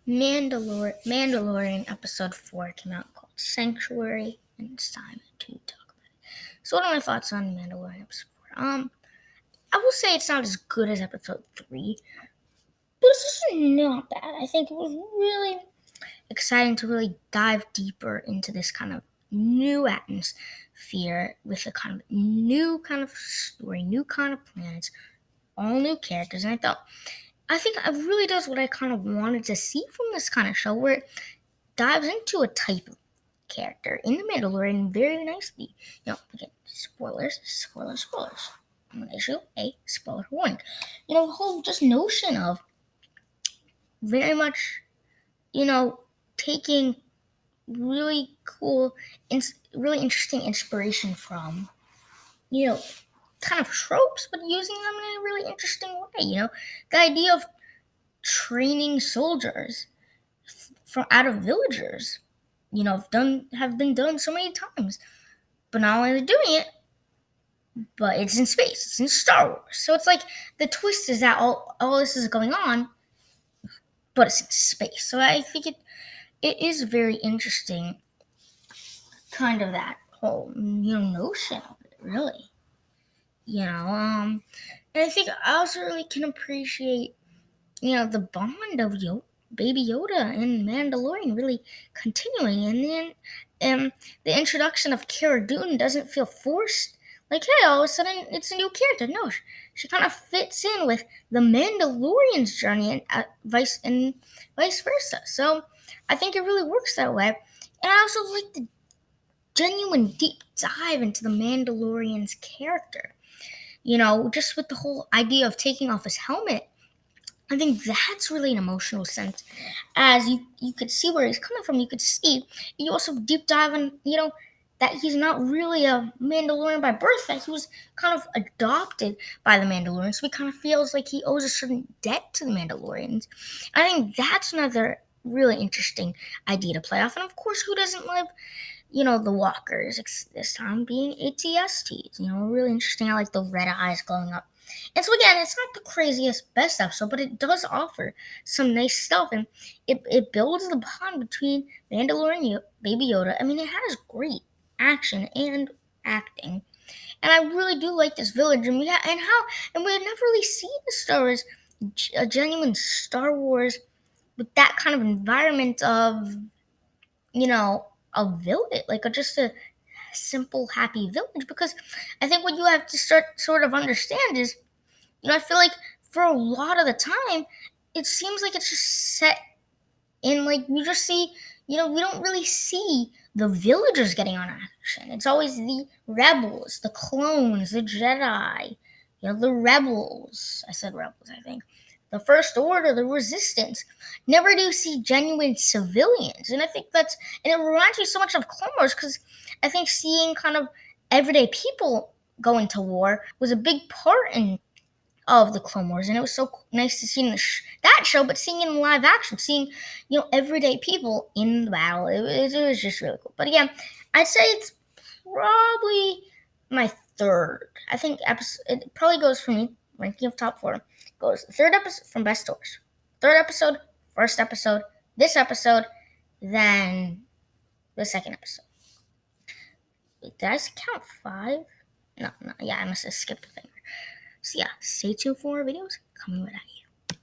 Mandalorian episode 4 came out called Sanctuary, and it's time to talk about it. So what are my thoughts on Mandalorian episode 4? I will say it's not as good as episode 3, but it's just not bad. I think it was really exciting to really dive deeper into this kind of new atmosphere with a kind of new kind of story, new kind of planets, all new characters, and I think it really does what I kind of wanted to see from this kind of show, where it dives into a type of character in the Mandalorian very nicely. Again, spoilers. I'm going to issue a spoiler warning. The whole just notion of very much, taking really cool, really interesting inspiration from, you know, kind of tropes, but using them in a really interesting way. The idea of training soldiers from out of villagers, have been done so many times. But not only are they doing it, but it's in space. It's in Star Wars. So it's like the twist is that all this is going on, but it's in space. So I think it is very interesting, kind of that whole notion of it, really. And I think I also really can appreciate the bond of Baby Yoda and Mandalorian really continuing, and then the introduction of Cara Dune doesn't feel forced. Like, hey, all of a sudden it's a new character. No, she kind of fits in with the Mandalorian's journey, and vice versa. So I think it really works that way. And I also like the genuine deep dive into the Mandalorian's character. Just with the whole idea of taking off his helmet, I think that's really an emotional sense. As you could see where he's coming from, you could see you also deep dive in, that he's not really a Mandalorian by birth, that he was kind of adopted by the Mandalorians. So he kind of feels like he owes a certain debt to the Mandalorians. I think that's another really interesting idea to play off. And of course, who doesn't love, the walkers, this time being ATSTs, really interesting. I like the red eyes glowing up. And so again, it's not the craziest best episode, but it does offer some nice stuff, and it builds the bond between Mandalorian and Baby Yoda. I mean, it has great action and acting, and I really do like this village, and we had never really seen a Star Wars, a genuine Star Wars with that kind of environment of a village, like just a simple happy village. Because I think what you have to start sort of understand is, I feel like for a lot of the time, it seems like it's just set in, like, we just see, we don't really see the villagers getting on action. It's always the rebels, the clones, the Jedi, the rebels. I said rebels, I think. The First Order, the Resistance. Never do you see genuine civilians. And I think and it reminds me so much of Clone Wars, because I think seeing kind of everyday people go into war was a big part of the Clone Wars, and it was so nice to see in that show, but seeing it in live action, seeing everyday people in the battle, it was just really cool. But again, I'd say it's probably my third. I think it probably goes for me, ranking of top 4, goes third episode from best to worst. Third episode, first episode, this episode, then the second episode. Wait, did I count 5? No, yeah, I must have skipped a thing. So yeah, stay tuned for more videos coming right at you.